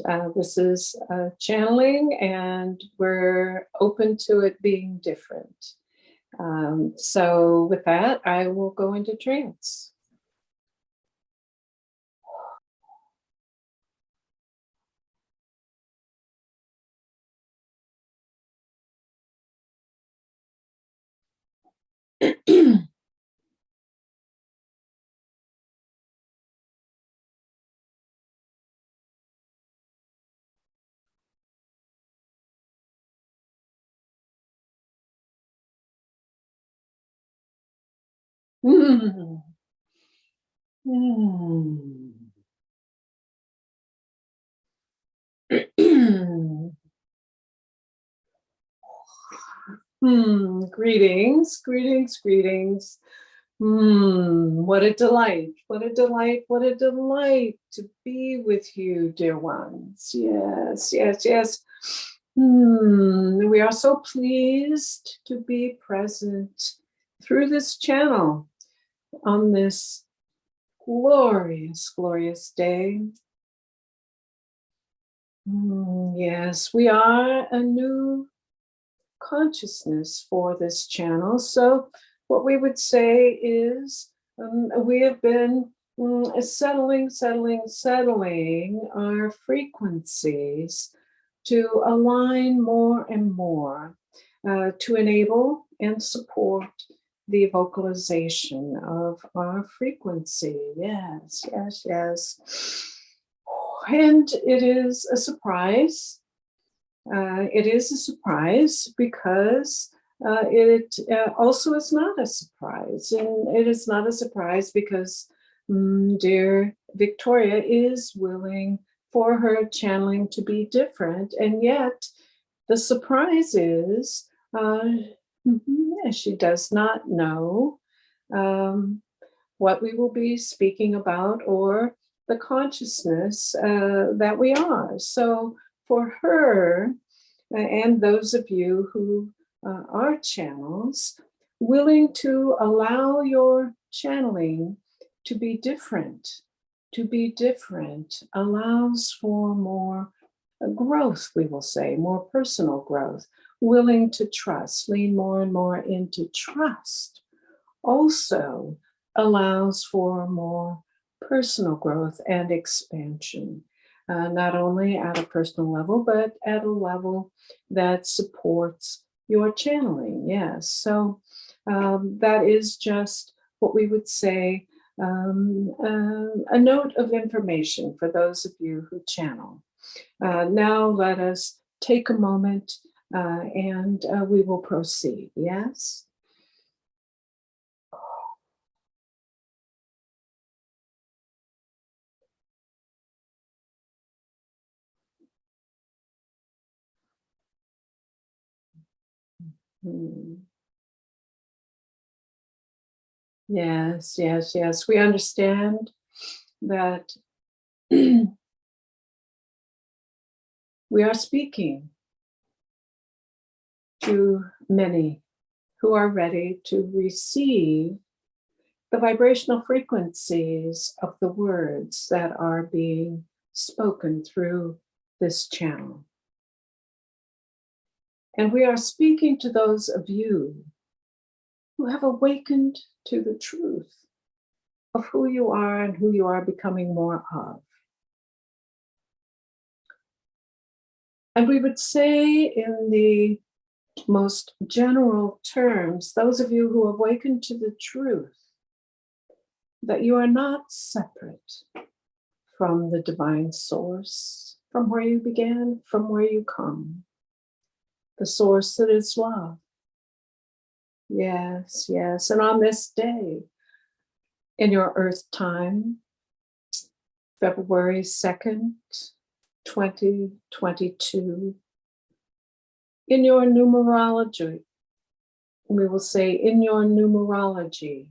And this is channeling, and we're open to it being different. So with that, I will go into trance. Mm. Greetings, greetings, greetings. What a delight, what a delight, what a delight to be with you, dear ones. Yes, yes, yes. We are so pleased to be present through this channel on this glorious, glorious day. Yes, we are a new consciousness for this channel. So what we would say is we have been settling our frequencies to align more and more to enable and support the vocalization of our frequency. Yes, yes, yes. And it is a surprise. It is a surprise because it also is not a surprise. And it is not a surprise because dear Victoria is willing for her channeling to be different. And yet the surprise is she does not know what we will be speaking about or the consciousness that we are. So for her and those of you who are channels, willing to allow your channeling to be different, allows for more growth, we will say, more personal growth, willing to trust, lean more and more into trust, also allows for more personal growth and expansion, not only at a personal level, but at a level that supports your channeling. Yes, so that is just what we would say, a note of information for those of you who channel. Now let us take a moment and we will proceed. Yes. Yes, yes, yes. We understand that we are speaking to many who are ready to receive the vibrational frequencies of the words that are being spoken through this channel. And we are speaking to those of you who have awakened to the truth of who you are and who you are becoming more of. And we would say in the most general terms, those of you who awaken to the truth, that you are not separate from the divine source, from where you began, from where you come, the source that is love. Yes, yes. And on this day, in your earth time, February 2nd, 2022, in your numerology, we will say in your numerology,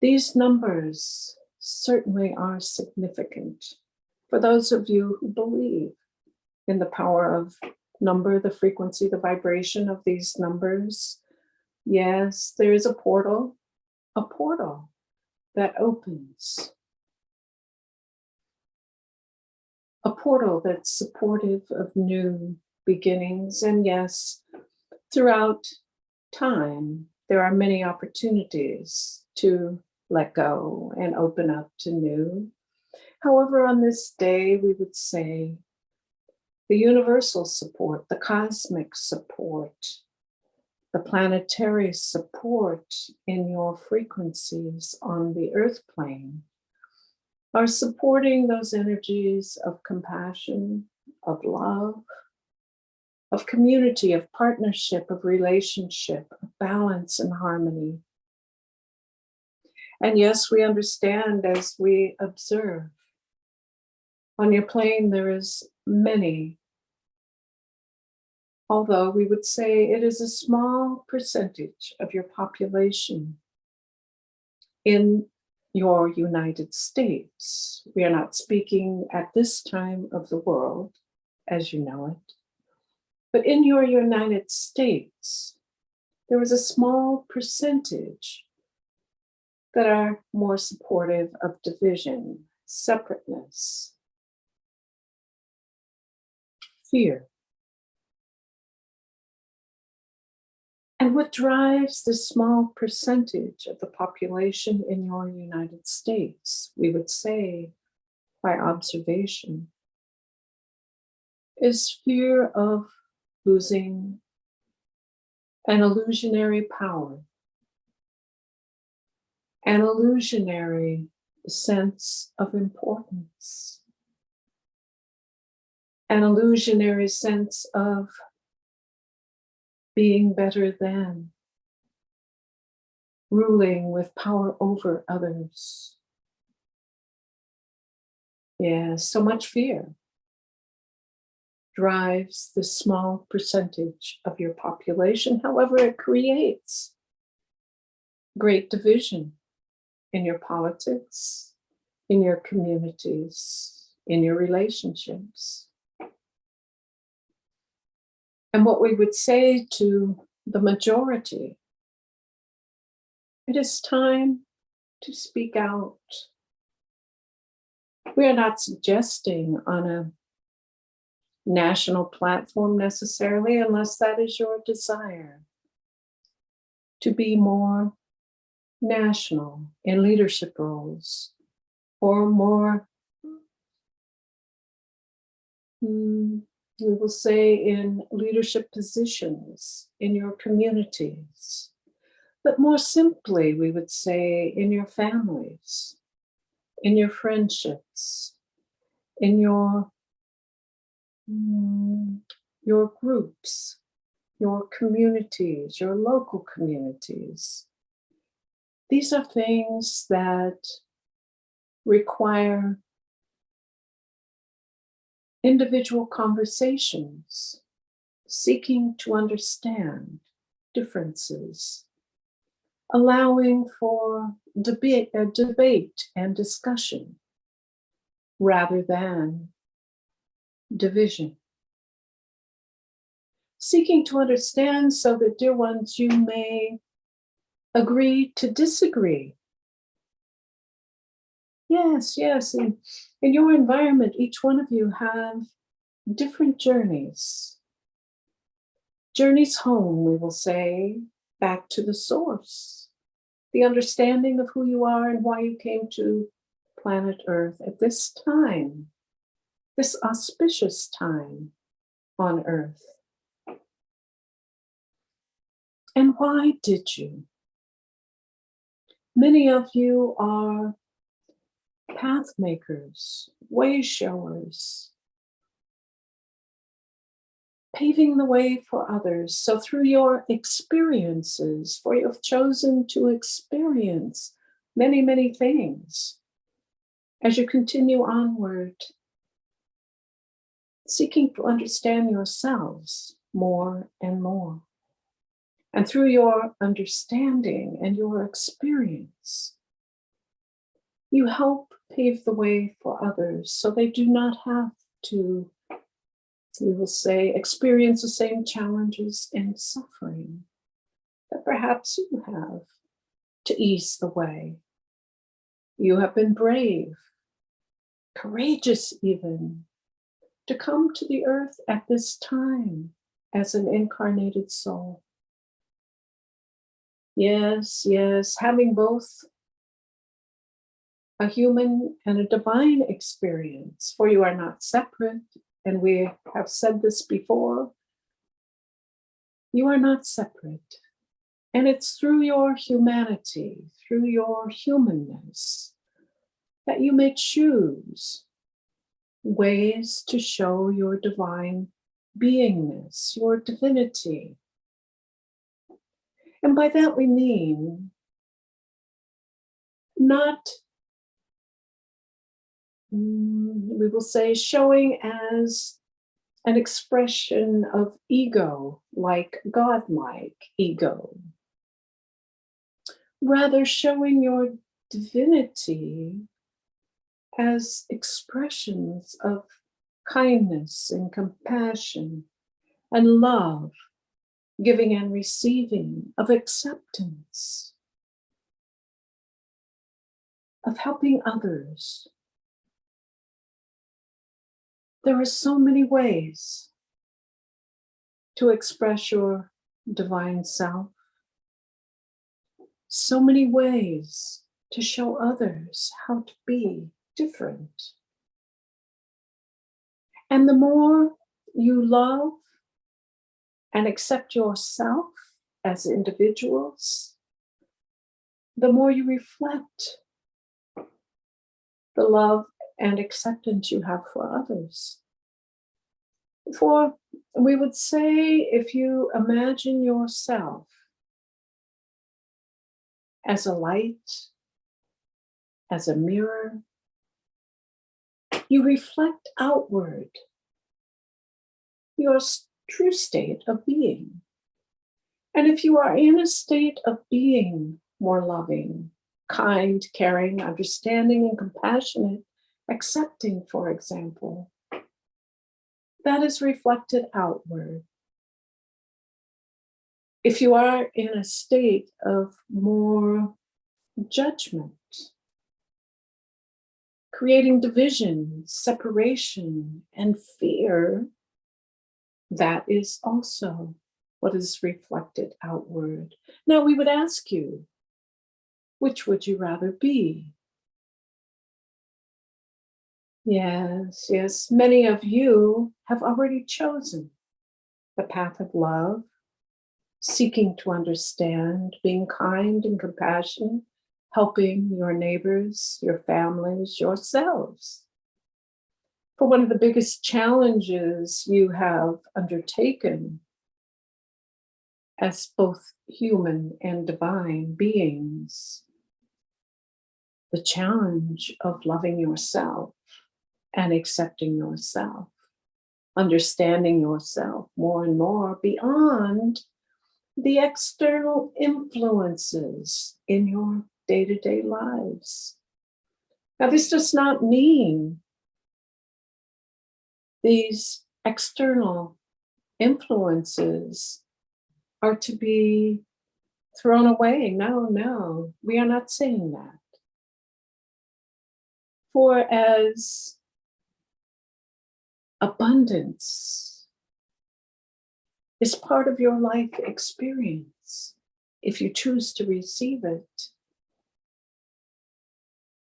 these numbers certainly are significant for those of you who believe in the power of number, the frequency, the vibration of these numbers. Yes, there is a portal that opens. a portal that's supportive of new beginnings. And yes, throughout time, there are many opportunities to let go and open up to new. However, on this day, we would say the universal support, the cosmic support, the planetary support in your frequencies on the earth plane are supporting those energies of compassion, of love, of community, of partnership, of relationship, of balance and harmony. And yes, we understand as we observe. On your plane, there is many, although we would say it is a small percentage of your population in your United States. We are not speaking at this time of the world, as you know it, but in your United States, there is a small percentage that are more supportive of division, separateness, fear. And what drives this small percentage of the population in your United States, we would say by observation, is fear of losing an illusionary power, an illusionary sense of importance, an illusionary sense of being better than, ruling with power over others. Yes, so much fear drives the small percentage of your population. However, it creates great division in your politics, in your communities, in your relationships. And what we would say to the majority, it is time to speak out. We are not suggesting on a national platform necessarily, unless that is your desire, to be more national in leadership roles, or more, we will say, in leadership positions in your communities. But more simply, we would say in your families, in your friendships, in your groups, your communities, your local communities. These are things that require individual conversations, seeking to understand differences, allowing for debate and discussion rather than division. Seeking to understand so that, dear ones, you may agree to disagree. Yes, in your environment, each one of you have different journeys. Journeys home, we will say, back to the source. The understanding of who you are and why you came to planet Earth at this time, this auspicious time on Earth. And why did you? Many of you are path makers, way showers, paving the way for others. So through your experiences, for you have chosen to experience many, many things as you continue onward, seeking to understand yourselves more and more. And through your understanding and your experience, you help pave the way for others so they do not have to, we will say, experience the same challenges and suffering that perhaps you have to ease the way. You have been brave, courageous even, to come to the earth at this time as an incarnated soul. Yes, yes, having both a human and a divine experience, for you are not separate, and we have said this before. You are not separate, and it's through your humanity, through your humanness, that you may choose ways to show your divine beingness, your divinity. And by that we mean not, we will say, showing as an expression of ego, like godlike ego. Rather, showing your divinity as expressions of kindness and compassion and love, giving and receiving, of acceptance, of helping others. There are so many ways to express your divine self, so many ways to show others how to be different. And the more you love and accept yourself as individuals, the more you reflect the love and acceptance you have for others. For we would say, if you imagine yourself as a light, as a mirror, you reflect outward your true state of being. And if you are in a state of being more loving, kind, caring, understanding, and compassionate, accepting, for example, that is reflected outward. If you are in a state of more judgment, creating division, separation, and fear, that is also what is reflected outward. Now, we would ask you, which would you rather be? Yes, yes, many of you have already chosen the path of love, seeking to understand, being kind and compassionate, helping your neighbors, your families, yourselves. For one of the biggest challenges you have undertaken as both human and divine beings, the challenge of loving yourself and accepting yourself, understanding yourself more and more beyond the external influences in your day-to-day lives. Now, this does not mean these external influences are to be thrown away. No, no, we are not saying that. For as abundance is part of your life experience, if you choose to receive it,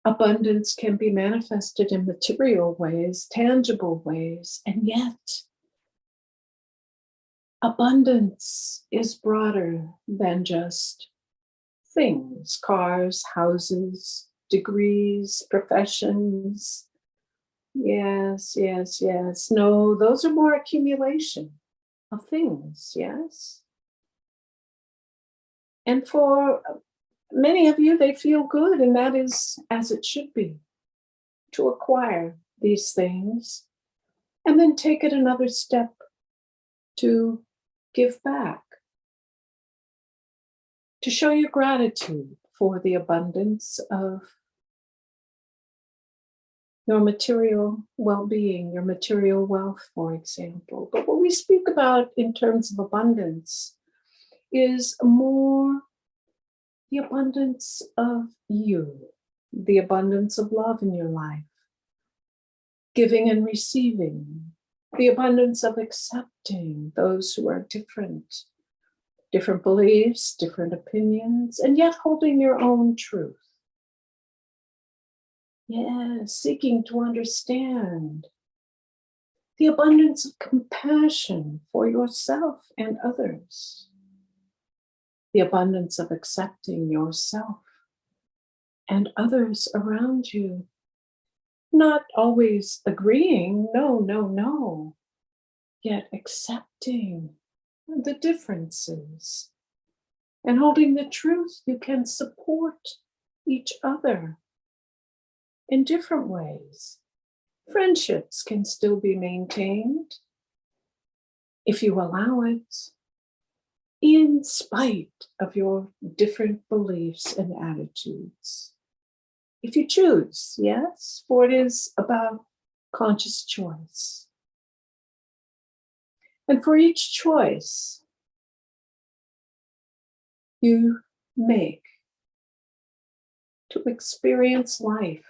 abundance can be manifested in material ways, tangible ways, and yet abundance is broader than just things, cars, houses, degrees, professions. Yes, yes, yes. No, those are more accumulation of things, yes? And for many of you, they feel good, and that is as it should be, to acquire these things and then take it another step to give back, to show your gratitude for the abundance of your material well-being, your material wealth, for example. But what we speak about in terms of abundance is more the abundance of you, the abundance of love in your life, giving and receiving, The abundance of accepting those who are different, different beliefs, different opinions, and yet holding your own truth. Yes, seeking to understand. The abundance of compassion for yourself and others. The abundance of accepting yourself and others around you. Not always agreeing, no, yet accepting the differences and holding the truth. You can support each other in different ways. Friendships can still be maintained if you allow it, in spite of your different beliefs and attitudes. If you choose, yes, for it is about conscious choice. And for each choice you make to experience life,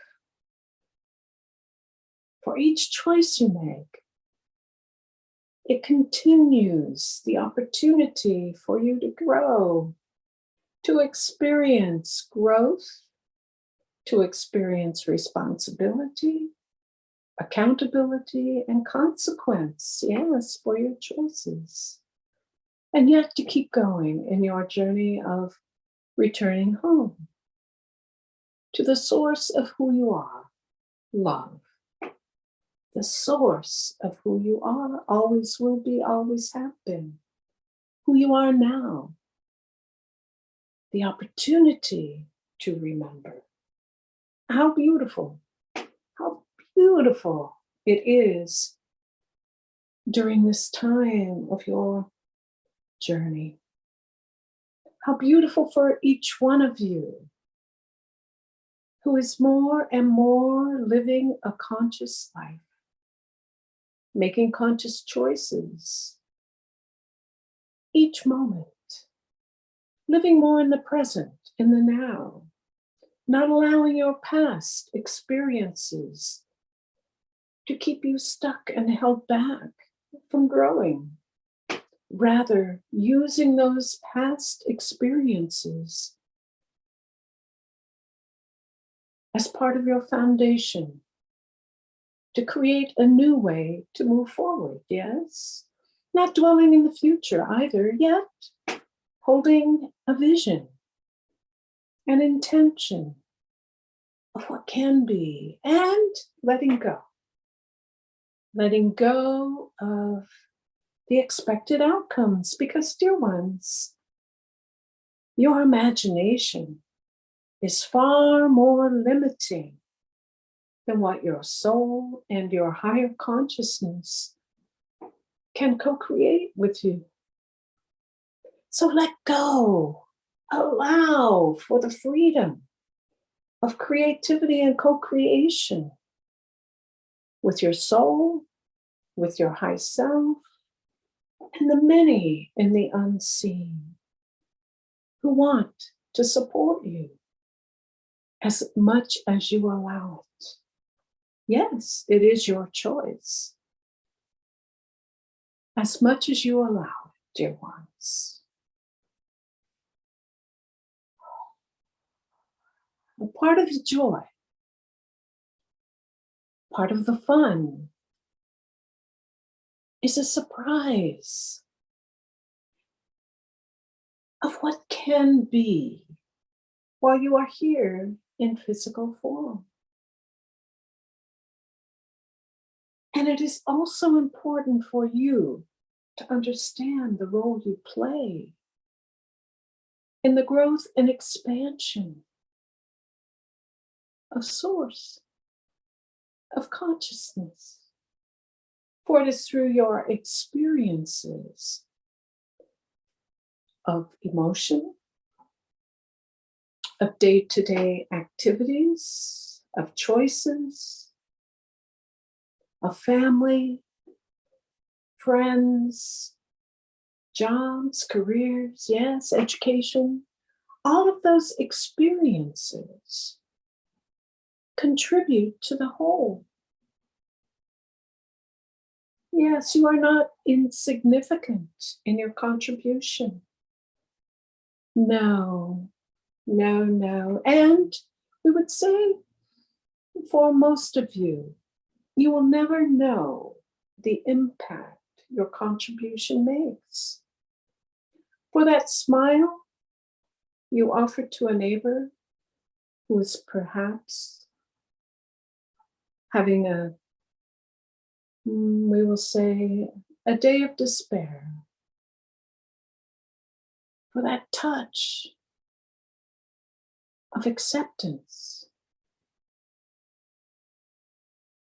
for each choice you make, it continues the opportunity for you to grow, to experience growth, to experience responsibility, accountability, and consequence, yes, for your choices. And yet to keep going in your journey of returning home to the source of who you are, love. The source of who you are, always will be, always have been. Who you are now. The opportunity to remember. How beautiful it is during this time of your journey. How beautiful for each one of you who is more and more living a conscious life, making conscious choices each moment, living more in the present, in the now, not allowing your past experiences to keep you stuck and held back from growing. Rather, using those past experiences as part of your foundation to create a new way to move forward, yes? Not dwelling in the future either, yet holding a vision, an intention of what can be, and letting go. Letting go of the expected outcomes, because, dear ones, your imagination is far more limiting than what your soul and your higher consciousness can co-create with you. So let go, allow for the freedom of creativity and co-creation with your soul, with your high self, and the many in the unseen who want to support you as much as you allow it. Yes, it is your choice. As much as you allow it, dear ones. A part of the joy, part of the fun, is a surprise of what can be while you are here in physical form. And it is also important for you to understand the role you play in the growth and expansion of Source, of consciousness. For it is through your experiences of emotion, of day-to-day activities, of choices, of family, friends, jobs, careers, yes, education, all of those experiences contribute to the whole. Yes, you are not insignificant in your contribution. No, no, no. And we would say for most of you, you will never know the impact your contribution makes. For that smile you offer to a neighbor who is perhaps having we will say, a day of despair. For that touch of acceptance.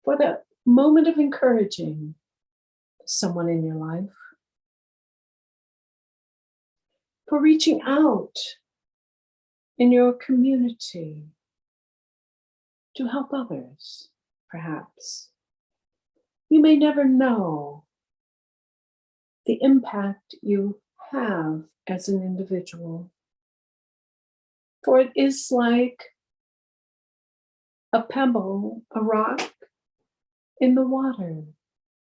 For that moment of encouraging someone in your life. For reaching out in your community to help others, perhaps. You may never know the impact you have as an individual. For it is like a pebble, a rock in the water,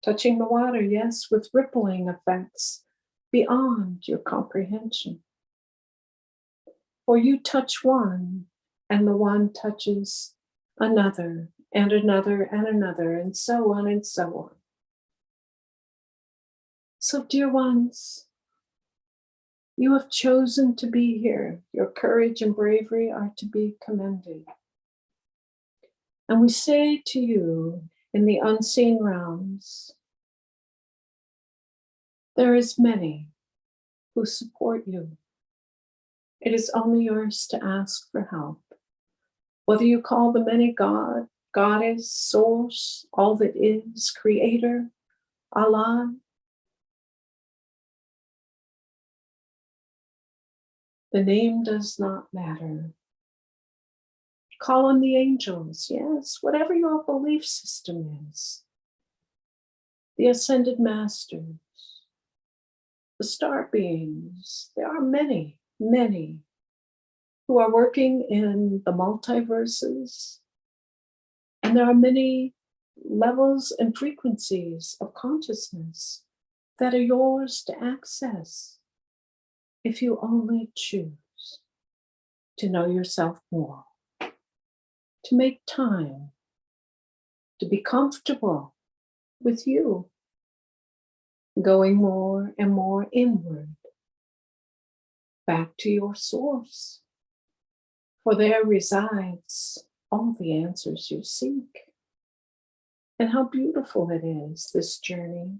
touching the water, yes, with rippling effects beyond your comprehension. For you touch one, and the one touches another, and another, and another, and so on and so on. So, dear ones, you have chosen to be here. Your courage and bravery are to be commended. And we say to you in the unseen realms, there is many who support you. It is only yours to ask for help. Whether you call the many God, Goddess, Source, all that is, Creator, Allah, the name does not matter. Call on the angels, yes, whatever your belief system is. The ascended masters, the star beings, there are many, many who are working in the multiverses. And there are many levels and frequencies of consciousness that are yours to access if you only choose to know yourself more, to make time, to be comfortable with you, going more and more inward, back to your source, for there resides all the answers you seek. And how beautiful it is, this journey.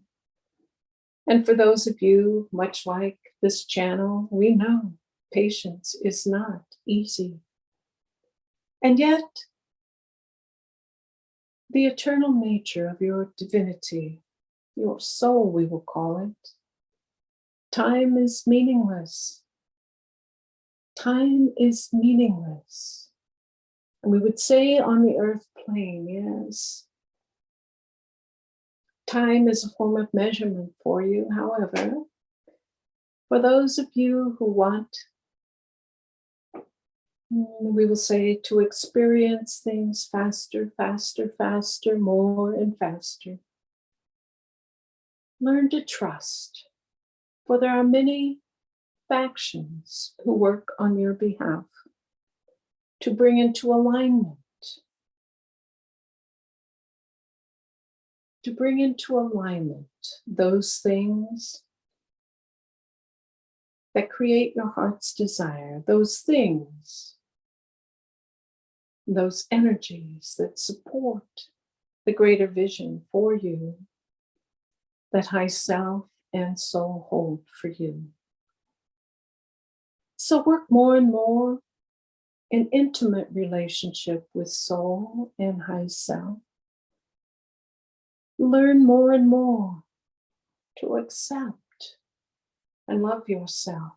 And for those of you, much like this channel, we know patience is not easy. And yet, the eternal nature of your divinity, your soul, we will call it, time is meaningless. Time is meaningless. And we would say on the earth plane, yes, time is a form of measurement for you. However, for those of you who want, we will say, to experience things faster, faster, faster, more and faster, learn to trust, for there are many factions who work on your behalf to bring into alignment, those things that create your heart's desire, those things, those energies that support the greater vision for you, that high self and soul hold for you. So work more and more in intimate relationship with soul and high self. Learn more and more to accept and love yourself.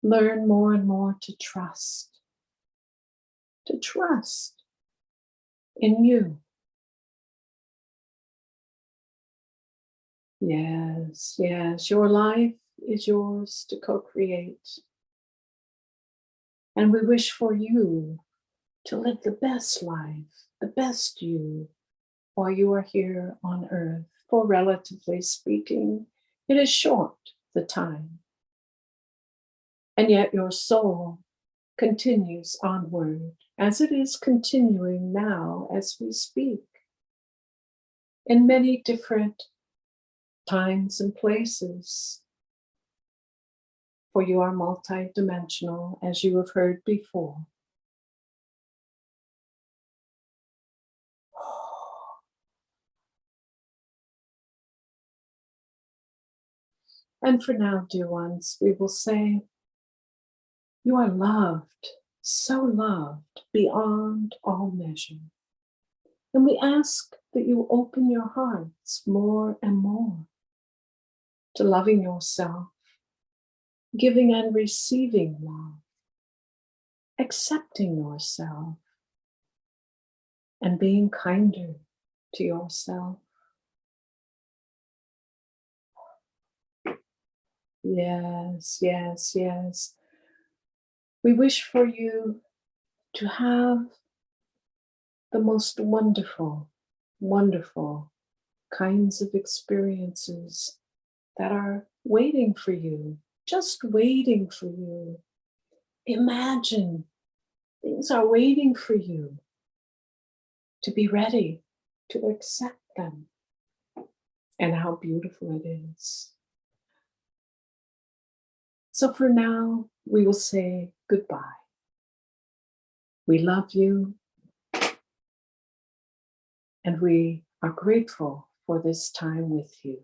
Learn more and more to trust in you. Yes, yes, your life is yours to co-create. And we wish for you to live the best life, the best you, while you are here on earth. For relatively speaking, it is short, the time. And yet your soul continues onward, as it is continuing now as we speak, in many different times and places. For you are multidimensional, as you have heard before. And for now, dear ones, we will say, you are loved, so loved beyond all measure. And we ask that you open your hearts more and more to loving yourself, giving and receiving love, accepting yourself, and being kinder to yourself. Yes, yes, yes. We wish for you to have the most wonderful, wonderful kinds of experiences that are waiting for you, just waiting for you. Imagine things are waiting for you to be ready to accept them. And how beautiful it is. So for now, we will say goodbye. We love you, and we are grateful for this time with you.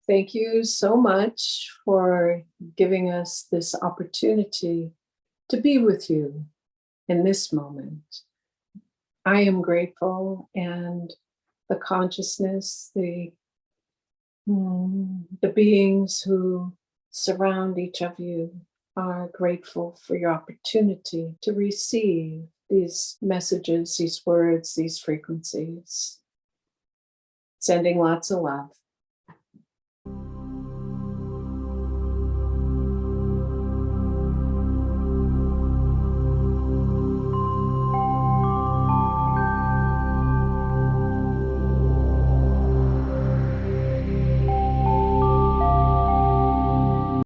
Thank you so much for giving us this opportunity to be with you in this moment. I am grateful, and the consciousness, the beings who surround each of you are grateful for your opportunity to receive these messages, these words, these frequencies. Sending lots of love.